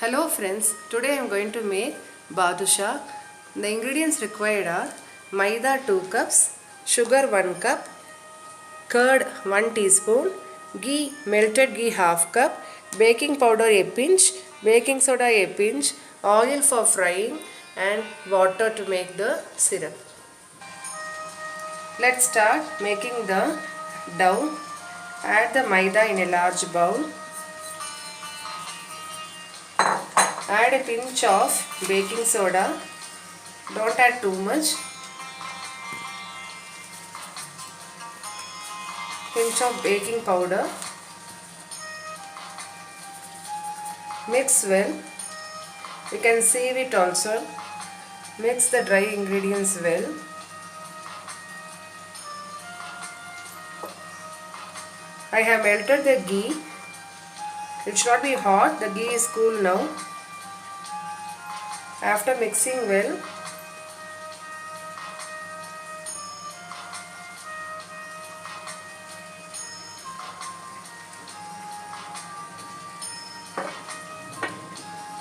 Hello friends, today I am going to make badusha. The ingredients required are maida 2 cups, sugar 1 cup, curd 1 teaspoon, melted ghee half cup, baking powder a pinch, baking soda a pinch, oil for frying and water to make the syrup. Let's start making the dough. Add the maida in a large bowl. Add a pinch of baking soda. Don't add too much. Pinch of baking powder. Mix well. You can sieve it also. Mix the dry ingredients well. I have melted the ghee. It should not be hot. The ghee is cool now. After mixing well,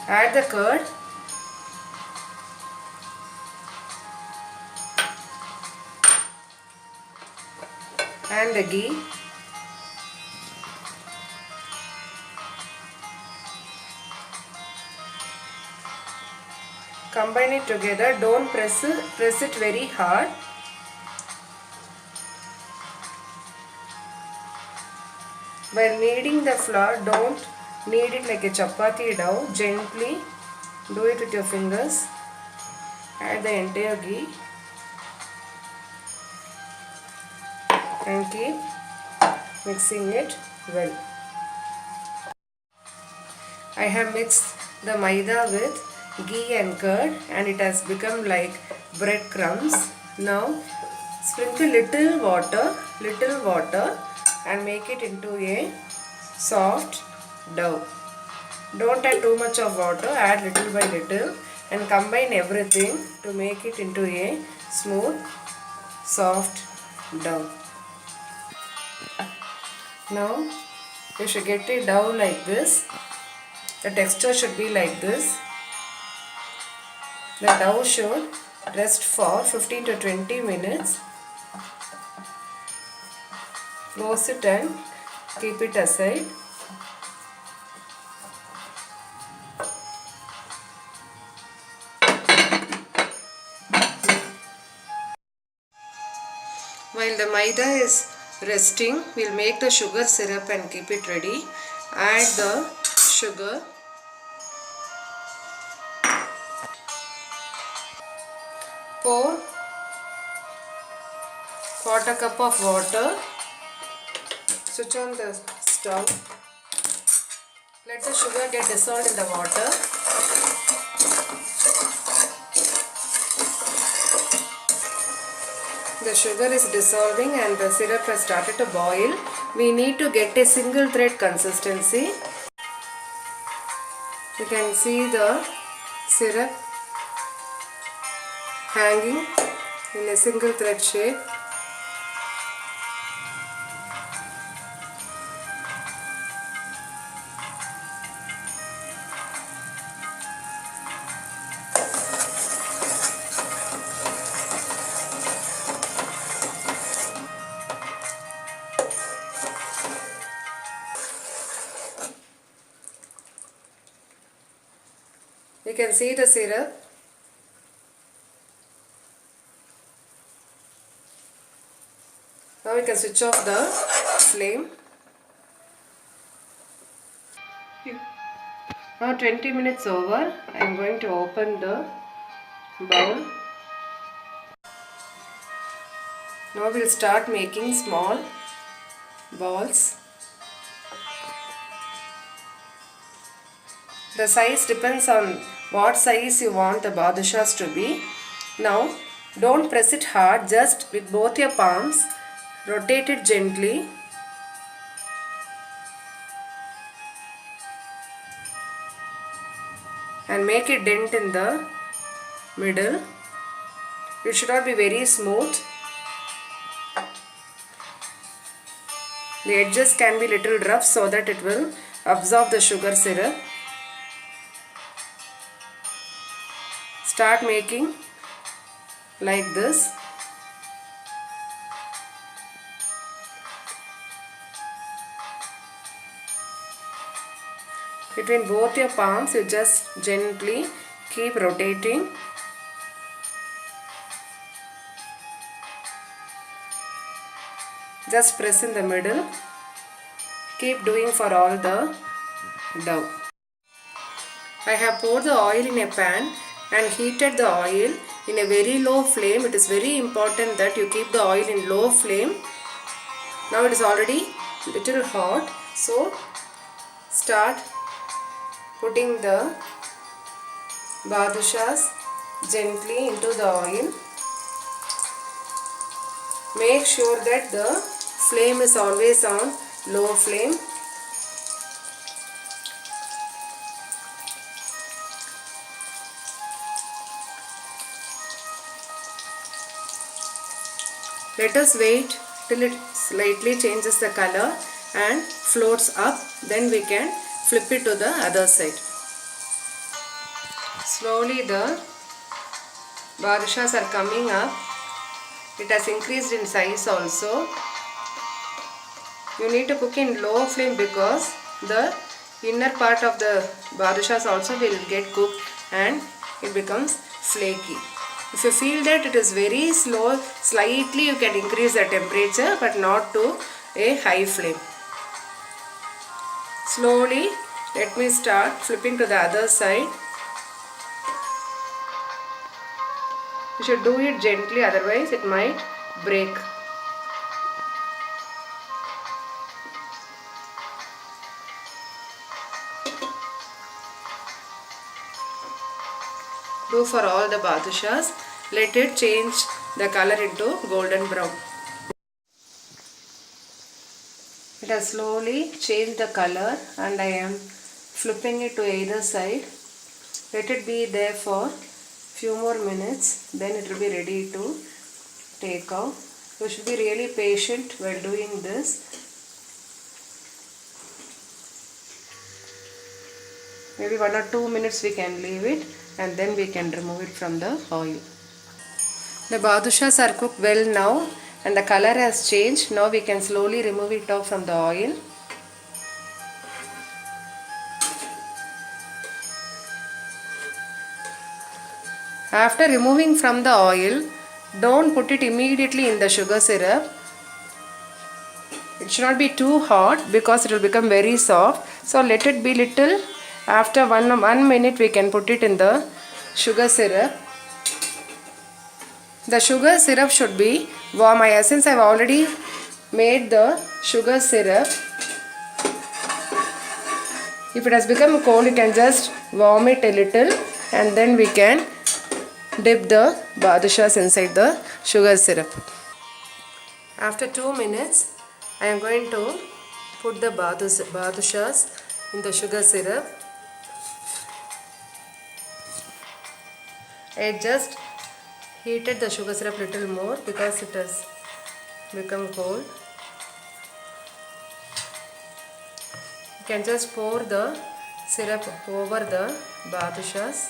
add the curd. And the ghee. Combine it together. Don't press it very hard. While kneading the flour, don't knead it like a chapati dough. Gently do it with your fingers. Add the entire ghee and keep mixing it well. I have mixed the maida with ghee and curd and it has become like breadcrumbs. Now sprinkle little water and make it into a soft dough. Don't add too much of water, add little by little and combine everything to make it into a smooth, soft dough. Now you should get a dough like this. The texture should be like this. The dough should rest for 15 to 20 minutes. Close it and keep it aside. While the maida is resting, we'll make the sugar syrup and keep it ready. Add the sugar. Pour quarter cup of water. Switch on the stove. Let the sugar get dissolved in the water. The sugar is dissolving and the syrup has started to boil. We need to get a single thread consistency. You can see the syrup hanging in a single thread shape. You can see the syrup. Now we can switch off the flame. Now 20 minutes over. I am going to open the bowl. Now we will start making small balls. The size depends on what size you want the badushas to be. Now don't press it hard, just with both your palms rotate it gently. And make a dent in the middle. It should not be very smooth. The edges can be little rough so that it will absorb the sugar syrup. start making like this. Between both your palms, you just gently keep rotating. Just press in the middle. Keep doing for all the dough. I have poured the oil in a pan and heated the oil in a very low flame. It is very important that you keep the oil in low flame. Now it is already little hot, so start putting the badushas gently into the oil. Make sure that the flame is always on low flame. Let us wait till it slightly changes the color and floats up. Then we can flip it to the other side. Slowly the badushas are coming up. It has increased in size also. You need to cook in low flame because the inner part of the badushas also will get cooked and it becomes flaky. If you feel that it is very slow, slightly you can increase the temperature, but not to a high flame. Slowly let me start flipping to the other side. You should do it gently, otherwise it might break. Do for all the badushas. Let it change the color into golden brown. It has slowly changed the color and I am flipping it to either side. Let it be there for few more minutes, then it will be ready to take out. You should be really patient while doing this. Maybe 1 or 2 minutes we can leave it and then we can remove it from the oil. The badushas are cooked well now and the color has changed. Now we can slowly remove it off from the oil. After removing from the oil, don't put it immediately in the sugar syrup. It should not be too hot because it will become very soft. So let it be little. After one minute we can put it in the sugar syrup. The sugar syrup should be warm. Since I have already made the sugar syrup, if it has become cold, you can just warm it a little and then we can dip the badushas inside the sugar syrup. After 2 minutes, I am going to put the badushas in the sugar syrup. I just heated the sugar syrup little more because it has become cold. You can just pour the syrup over the badushas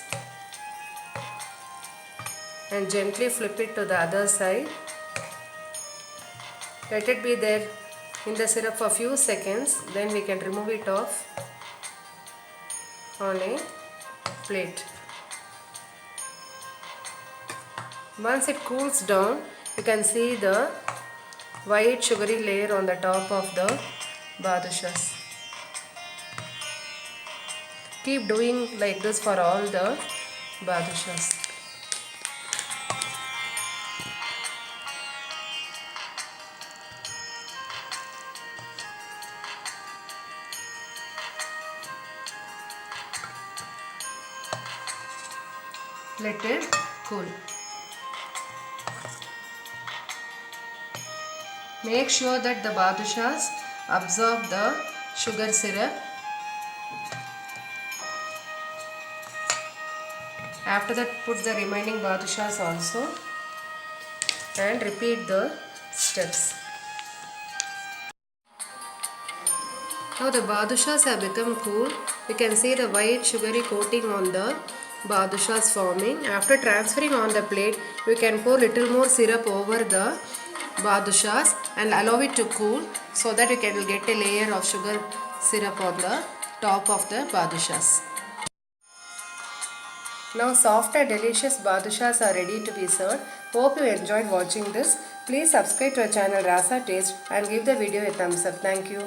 and gently flip it to the other side. Let it be there in the syrup for a few seconds, then we can remove it off on a plate. Once it cools down, you can see the white sugary layer on the top of the badushas. Keep doing like this for all the badushas. Let it cool. Make sure that the badushas absorb the sugar syrup. After that, put the remaining badushas also and repeat the steps. Now the badushas have become cool. You can see the white sugary coating on the badushas forming. After transferring on the plate, you can pour little more syrup over the badushas and allow it to cool so that you can get a layer of sugar syrup on the top of the badushas. Now soft and delicious badushas are ready to be served. Hope you enjoyed watching this. Please subscribe to our channel Rasa Taste and give the video a thumbs up. Thank you.